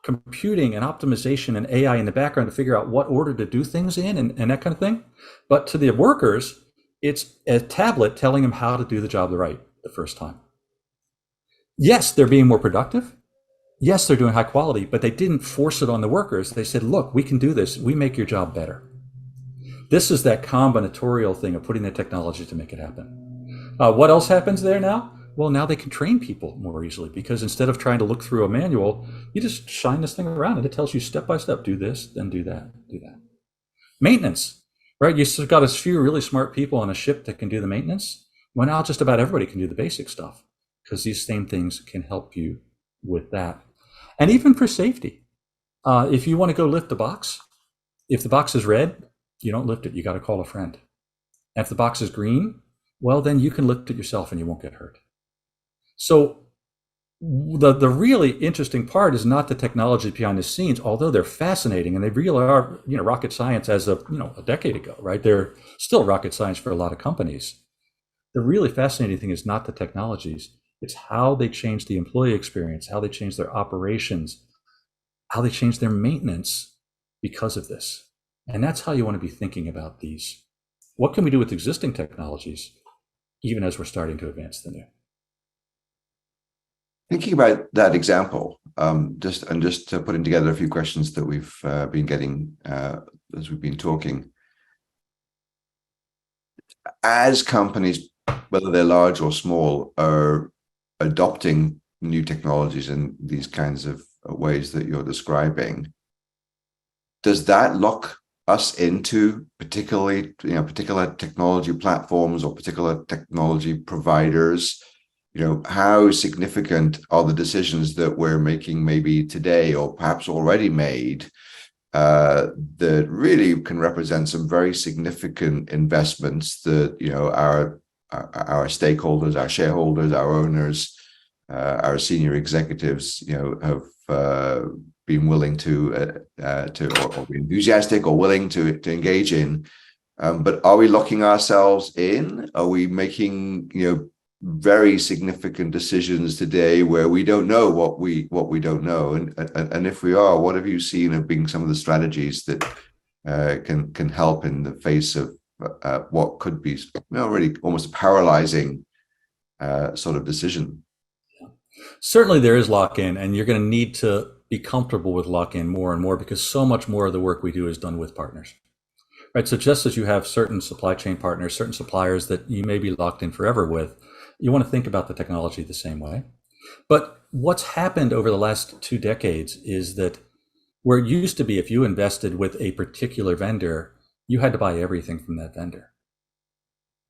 computing and optimization and AI in the background to figure out what order to do things in and that kind of thing. But to the workers, it's a tablet telling them how to do the job right the first time. Yes, they're being more productive. Yes, they're doing high quality, but they didn't force it on the workers. They said, look, we can do this. We make your job better. This is that combinatorial thing of putting the technology to make it happen. What else happens there now? Well, now they can train people more easily because instead of trying to look through a manual, you just shine this thing around and it tells you step by step, do this, then do that, do that. Maintenance, right? You've got a few really smart people on a ship that can do the maintenance. Well, now just about everybody can do the basic stuff because these same things can help you with that. And even for safety, if you want to go lift the box, if the box is red, you don't lift it. You got to call a friend. And if the box is green, well, then you can lift it yourself and you won't get hurt. So the really interesting part is not the technology behind the scenes, although they're fascinating and they really are, rocket science as of, a decade ago, right? They're still rocket science for a lot of companies. The really fascinating thing is not the technologies. It's how they change the employee experience, how they change their operations, how they change their maintenance because of this. And that's how you want to be thinking about these. What can we do with existing technologies, even as we're starting to advance the new? Thinking about that example, just putting together a few questions that we've been getting as we've been talking. As companies, whether they're large or small, are adopting new technologies in these kinds of ways that you're describing, does that lock us into particular technology platforms or particular technology providers? How significant are the decisions that we're making maybe today or perhaps already made that really can represent some very significant investments that our stakeholders, our shareholders, our owners, our senior executives, have been willing to or be enthusiastic or willing to engage in. But are we locking ourselves in? Are we making very significant decisions today where we don't know what we don't know? And if we are, what have you seen of being some of the strategies that can help in the face of what could be really almost a paralyzing sort of decision? Certainly there is lock-in, and you're going to need to be comfortable with lock-in more and more because so much more of the work we do is done with partners. Right? So just as you have certain supply chain partners, certain suppliers that you may be locked in forever with, you want to think about the technology the same way. But what's happened over the last 2 decades is that where it used to be if you invested with a particular vendor, you had to buy everything from that vendor.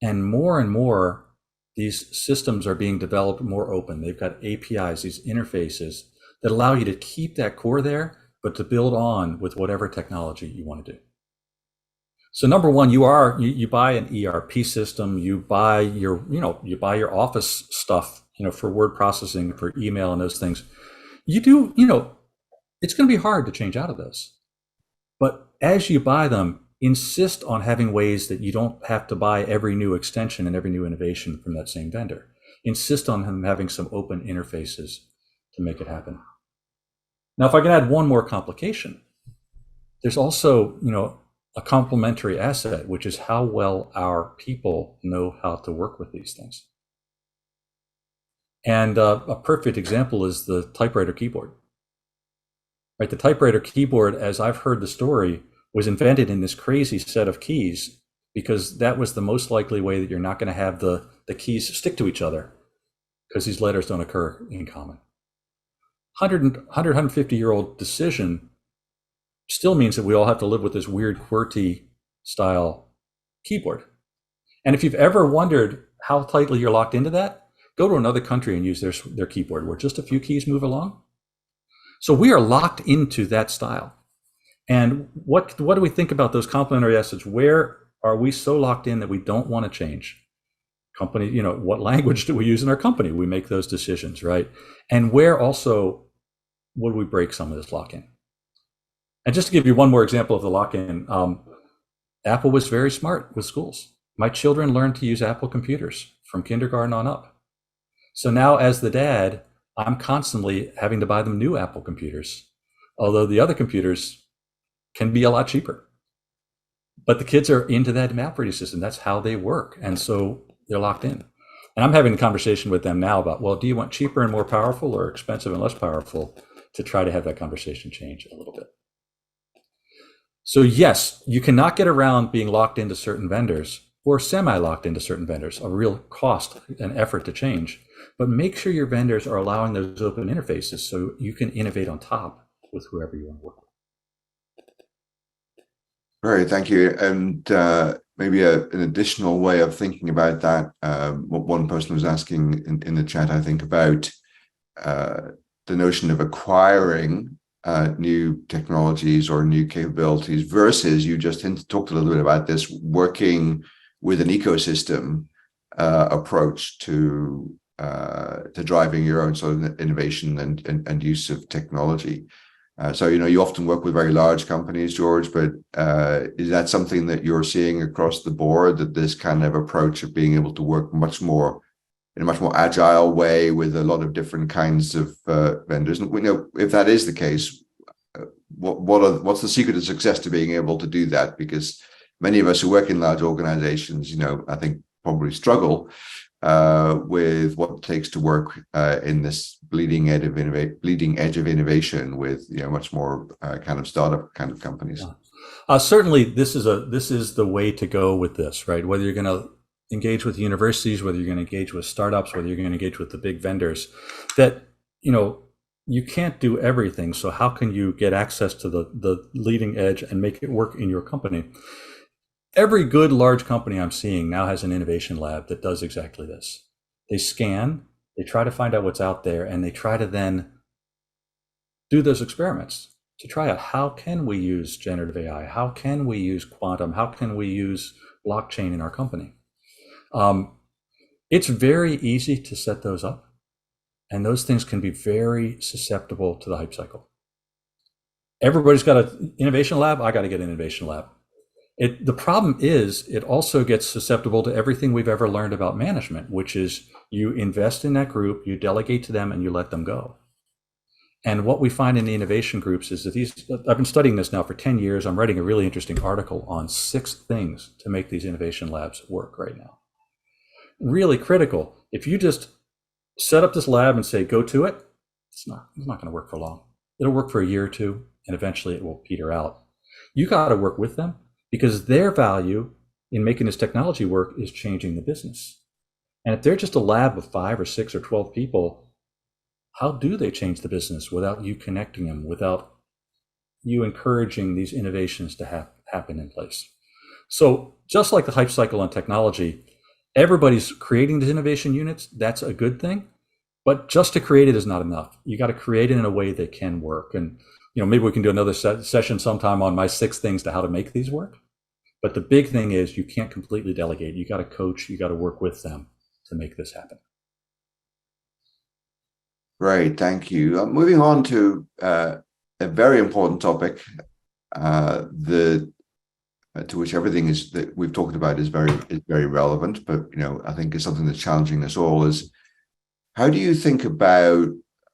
And more, these systems are being developed more open. They've got APIs, these interfaces that allow you to keep that core there, but to build on with whatever technology you want to do. So number one, you buy an ERP system, you buy your office stuff, for word processing, for email and those things. You do, it's going to be hard to change out of those. But as you buy them, insist on having ways that you don't have to buy every new extension and every new innovation from that same vendor. Insist on them having some open interfaces to make it happen. Now, if I can add one more complication, there's also, a complementary asset, which is how well our people know how to work with these things. And a perfect example is the typewriter keyboard. Right, the typewriter keyboard, as I've heard the story, was invented in this crazy set of keys because that was the most likely way that you're not going to have the keys stick to each other, because these letters don't occur in common. 150-year-old decision still means that we all have to live with this weird QWERTY style keyboard. And if you've ever wondered how tightly you're locked into that, go to another country and use their keyboard where just a few keys move along. So we are locked into that style. And what do we think about those complementary assets? Where are we so locked in that we don't want to change? Company, what language do we use in our company? We make those decisions, right? And where also would we break some of this lock-in? And just to give you one more example of the lock-in, Apple was very smart with schools. My children learned to use Apple computers from kindergarten on up. So now as the dad, I'm constantly having to buy them new Apple computers, although the other computers can be a lot cheaper. But the kids are into that operating system. That's how they work. And so they're locked in. And I'm having a conversation with them now about, well, do you want cheaper and more powerful or expensive and less powerful, to try to have that conversation change a little bit. So yes, you cannot get around being locked into certain vendors or semi-locked into certain vendors, a real cost and effort to change. But make sure your vendors are allowing those open interfaces so you can innovate on top with whoever you want to work with. Great, thank you. And maybe an additional way of thinking about that, what one person was asking in the chat, I think, about the notion of acquiring new technologies or new capabilities versus, you just talked a little bit about this, working with an ecosystem approach to driving your own sort of innovation and use of technology. So, you often work with very large companies, George, but is that something that you're seeing across the board, that this kind of approach of being able to work in a much more agile way with a lot of different kinds of vendors? And we know, if that is the case, what's the secret of success to being able to do that? Because many of us who work in large organizations, I think probably struggle with what it takes to work in this bleeding edge of innovation with much more kind of startup kind of companies. Certainly, this is the way to go with this, right? Whether you're going to engage with universities, whether you're going to engage with startups, whether you're going to engage with the big vendors, that you can't do everything. So how can you get access to the leading edge and make it work in your company? Every good large company I'm seeing now has an innovation lab that does exactly this. They scan, they try to find out what's out there, and they try to then do those experiments to try out, how can we use generative AI? How can we use quantum? How can we use blockchain in our company? It's very easy to set those up, and those things can be very susceptible to the hype cycle. Everybody's got an innovation lab. I got to get an innovation lab. The problem is it also gets susceptible to everything we've ever learned about management, which is you invest in that group, you delegate to them, and you let them go. And what we find in the innovation groups is that I've been studying this now for 10 years. I'm writing a really interesting article on 6 things to make these innovation labs work right now. Really critical. If you just set up this lab and say, go to it, it's not going to work for long. It'll work for a year or two, and eventually it will peter out. You got to work with them, because their value in making this technology work is changing the business. And if they're just a lab of 5 or 6 or 12 people, how do they change the business without you connecting them, without you encouraging these innovations to happen in place? So just like the hype cycle on technology, everybody's creating these innovation units. That's a good thing. But just to create it is not enough. You got to create it in a way that can work. And maybe we can do another session sometime on my 6 things to how to make these work. But the big thing is you can't completely delegate. You got to coach, you got to work with them to make this happen. Great, thank you. Moving on to a very important topic, to which everything is that we've talked about is very relevant, but I think it's something that's challenging us all, is how do you think about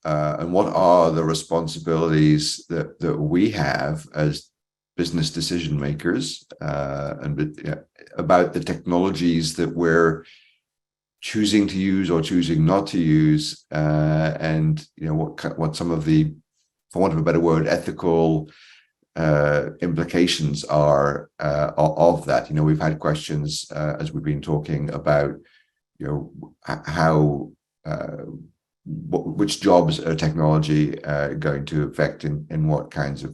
and what are the responsibilities that we have as business decision makers and about the technologies that we're choosing to use or choosing not to use, and what some of the, for want of a better word, ethical implications are of that. We've had questions as we've been talking about, how which jobs are technology going to affect in what kinds of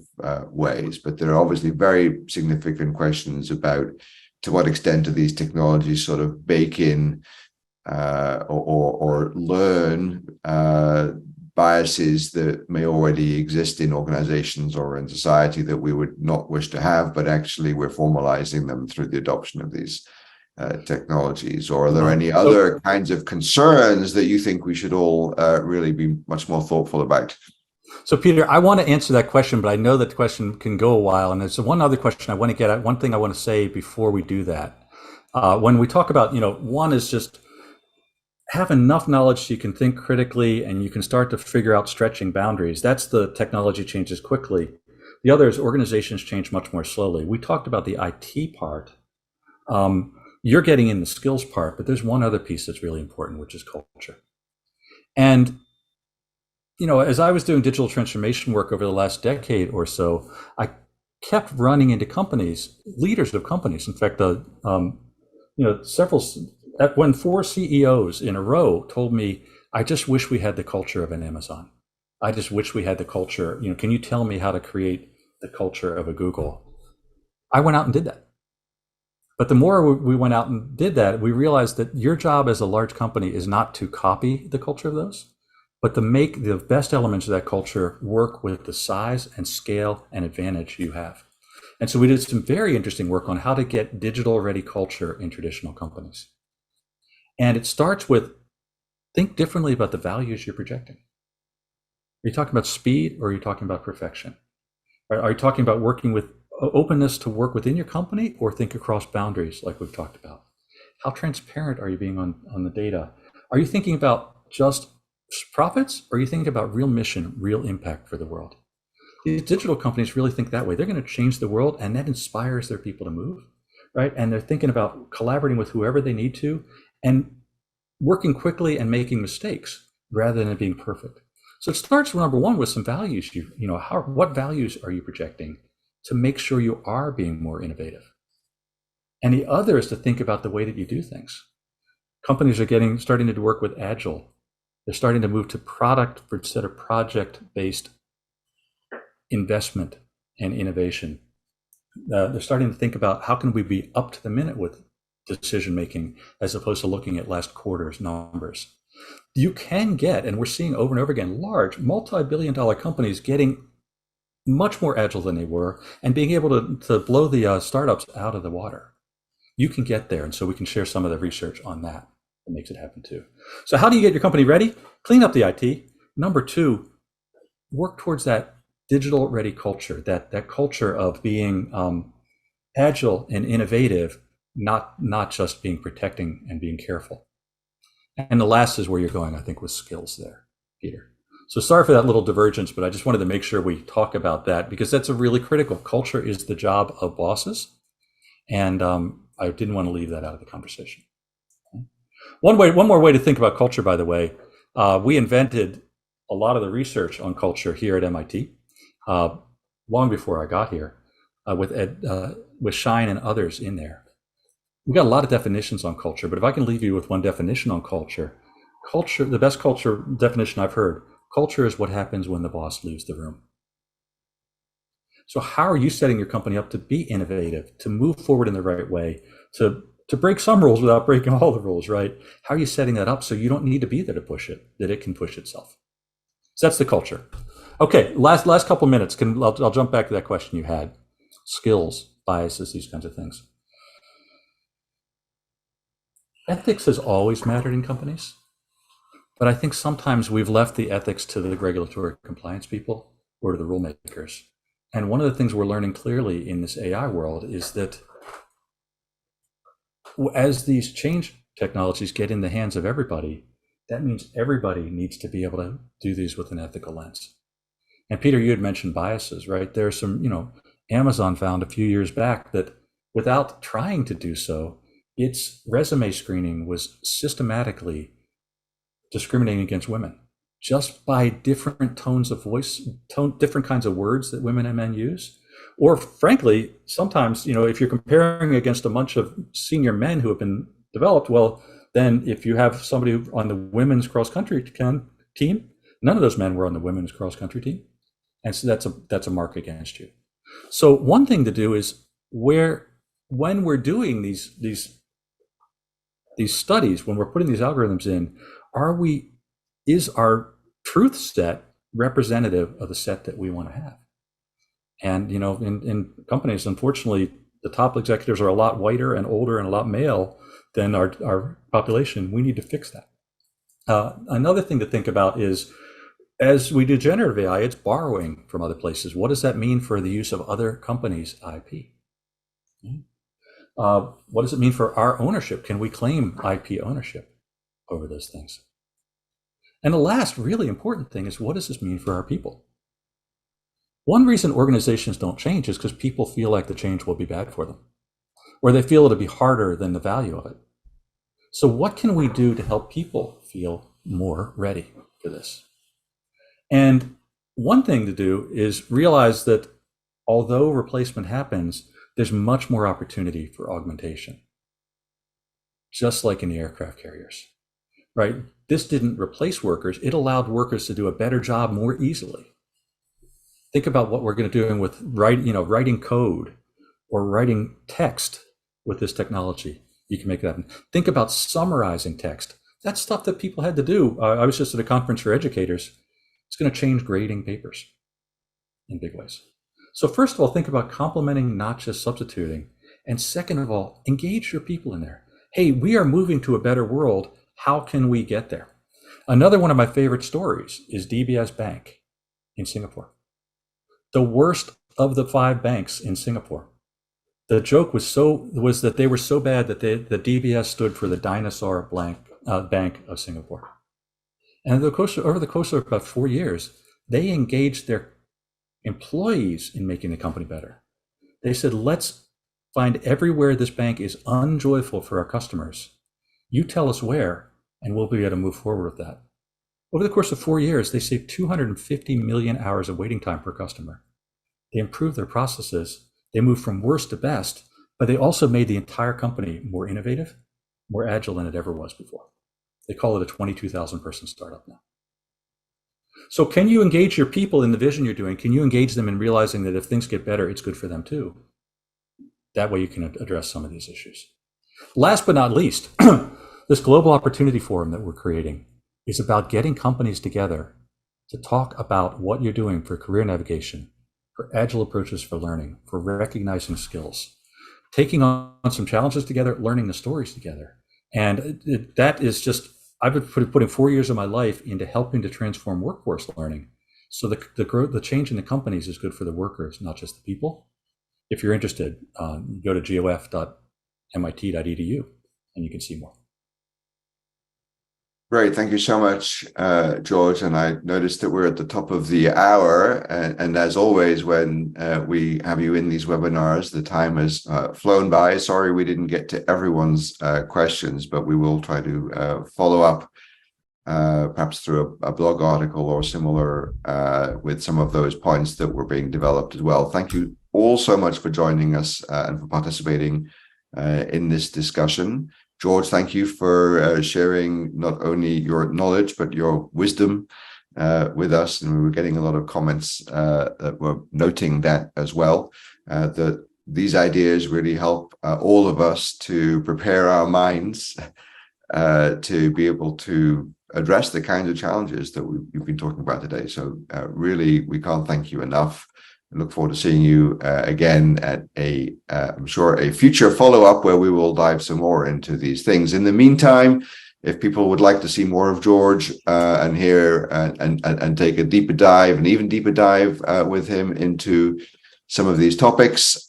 ways. But there are obviously very significant questions about to what extent do these technologies sort of bake in or learn biases that may already exist in organizations or in society that we would not wish to have, but actually we're formalizing them through the adoption of these technologies. Or are there any other kinds of concerns that you think we should all really be much more thoughtful about? So, Peter, I want to answer that question, but I know that the question can go a while. And there's one other question I want to get at. One thing I want to say before we do that. When we talk about, one is just have enough knowledge so you can think critically and you can start to figure out stretching boundaries. That's the technology changes quickly. The other is organizations change much more slowly. We talked about the IT part. You're getting in the skills part, but there's one other piece that's really important, which is culture. And as I was doing digital transformation work over the last decade or so, I kept running into companies, leaders of companies. In fact, when 4 CEOs in a row told me, I just wish we had the culture of an Amazon. I just wish we had the culture. Can you tell me how to create the culture of a Google? I went out and did that. But the more we went out and did that, we realized that your job as a large company is not to copy the culture of those, but to make the best elements of that culture work with the size and scale and advantage you have. And so we did some very interesting work on how to get digital ready culture in traditional companies. And it starts with think differently about the values you're projecting. Are you talking about speed or are you talking about perfection? Are you talking about working with openness to work within your company or think across boundaries like we've talked about? How transparent are you being on the data? Are you thinking about just profits or are you thinking about real mission, real impact for the world? These digital companies really think that way. They're going to change the world and that inspires their people to move, right? And they're thinking about collaborating with whoever they need to and working quickly and making mistakes rather than being perfect. So it starts, number one, with some values. What values are you projecting to make sure you are being more innovative? And the other is to think about the way that you do things. Companies are starting to work with Agile. They're starting to move to product instead of project-based investment and innovation. They're starting to think about how can we be up to the minute with decision making as opposed to looking at last quarter's numbers. You can get, and we're seeing over and over again, large multi-billion-dollar companies getting much more agile than they were and being able to blow the startups out of the water. You can get there, and so we can share some of the research on that makes it happen too. So how do you get your company ready? Clean up the IT. Number two, work towards that digital ready culture, that culture of being agile and innovative, not just being protecting and being careful. And the last is where you're going, I think, with skills there, Peter. So sorry for that little divergence, but I just wanted to make sure we talk about that because that's a really critical. Culture is the job of bosses. And I didn't want to leave that out of the conversation. One more way to think about culture, by the way, we invented a lot of the research on culture here at MIT long before I got here with Shine and others in there. We've got a lot of definitions on culture, but if I can leave you with one definition on culture, the best culture definition I've heard, culture is what happens when the boss leaves the room. So how are you setting your company up to be innovative, to move forward in the right way, to break some rules without breaking all the rules, right? How are you setting that up so you don't need to be there to push it, that it can push itself? So that's the culture. Okay, last couple of minutes. I'll jump back to that question you had. Skills, biases, these kinds of things. Ethics has always mattered in companies, but I think sometimes we've left the ethics to the regulatory compliance people or to the rule makers. And one of the things we're learning clearly in this AI world is that as these change technologies get in the hands of everybody, that means everybody needs to be able to do these with an ethical lens. And Peter, you had mentioned biases, right? There's some, Amazon found a few years back that without trying to do so, its resume screening was systematically discriminating against women just by different tones of voice, different kinds of words that women and men use. Or frankly, sometimes, if you're comparing against a bunch of senior men who have been developed, well, then if you have somebody on the women's cross-country team, none of those men were on the women's cross-country team. And so that's a mark against you. So one thing to do is when we're doing these studies, when we're putting these algorithms in, is our truth set representative of the set that we want to have? And in companies, unfortunately, the top executives are a lot whiter and older and a lot male than our population. We need to fix that. Another thing to think about is, as we do generative AI, it's borrowing from other places. What does that mean for the use of other companies' IP? What does it mean for our ownership? Can we claim IP ownership over those things? And the last really important thing is, what does this mean for our people? One reason organizations don't change is because people feel like the change will be bad for them, or they feel it'll be harder than the value of it. So what can we do to help people feel more ready for this? And one thing to do is realize that although replacement happens, there's much more opportunity for augmentation, just like in the aircraft carriers, right? This didn't replace workers. It allowed workers to do a better job more easily. Think about what we're going to do with writing code or writing text with this technology. You can make that happen. Think about summarizing text. That's stuff that people had to do. I was just at a conference for educators. It's going to change grading papers in big ways. So first of all, think about complementing, not just substituting. And second of all, engage your people in there. Hey, we are moving to a better world. How can we get there? Another one of my favorite stories is DBS Bank in Singapore. The worst of the 5 banks in Singapore. The joke was that they were so bad that the DBS stood for the Dinosaur Bank of Singapore. And over the course of about 4 years, they engaged their employees in making the company better. They said, let's find everywhere this bank is unjoyful for our customers. You tell us where, and we'll be able to move forward with that. Over the course of 4 years, they saved 250 million hours of waiting time per customer. They improved their processes. They moved from worst to best, but they also made the entire company more innovative, more agile than it ever was before. They call it a 22,000 person startup now. So can you engage your people in the vision you're doing? Can you engage them in realizing that if things get better, it's good for them too? That way you can address some of these issues. Last but not least, this Global Opportunity Forum that we're creating is about getting companies together to talk about what you're doing for career navigation, for agile approaches for learning, for recognizing skills, taking on some challenges together, learning the stories together. And that is just, I've been putting 4 years of my life into helping to transform workforce learning. So the change in the companies is good for the workers, not just the people. If you're interested, go to gof.mit.edu and you can see more. Great, thank you so much, George. And I noticed that we're at the top of the hour. And as always, when we have you in these webinars, the time has flown by. Sorry we didn't get to everyone's questions, but we will try to follow up perhaps through a blog article or similar with some of those points that were being developed as well. Thank you all so much for joining us and for participating in this discussion. George, thank you for sharing not only your knowledge, but your wisdom with us. And we were getting a lot of comments that were noting that as well, that these ideas really help all of us to prepare our minds to be able to address the kinds of challenges that we've been talking about today. So really, we can't thank you enough. I look forward to seeing you again at I'm sure, a future follow-up where we will dive some more into these things. In the meantime, if people would like to see more of George and hear and take a deeper dive, an even deeper dive with him into some of these topics,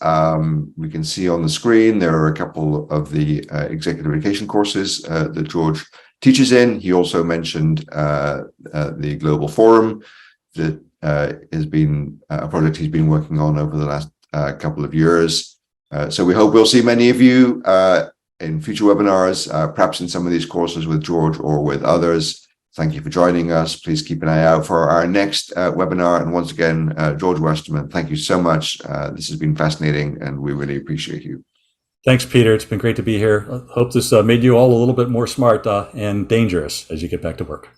we can see on the screen there are a couple of the executive education courses that George teaches in. He also mentioned the Global Forum that has been a project he's been working on over the last couple of years. So we hope we'll see many of you in future webinars, perhaps in some of these courses with George or with others. Thank you for joining us. Please keep an eye out for our next webinar. And once again, George Westerman, thank you so much. This has been fascinating, and we really appreciate you. Thanks, Peter. It's been great to be here. I hope this made you all a little bit more smart and dangerous as you get back to work.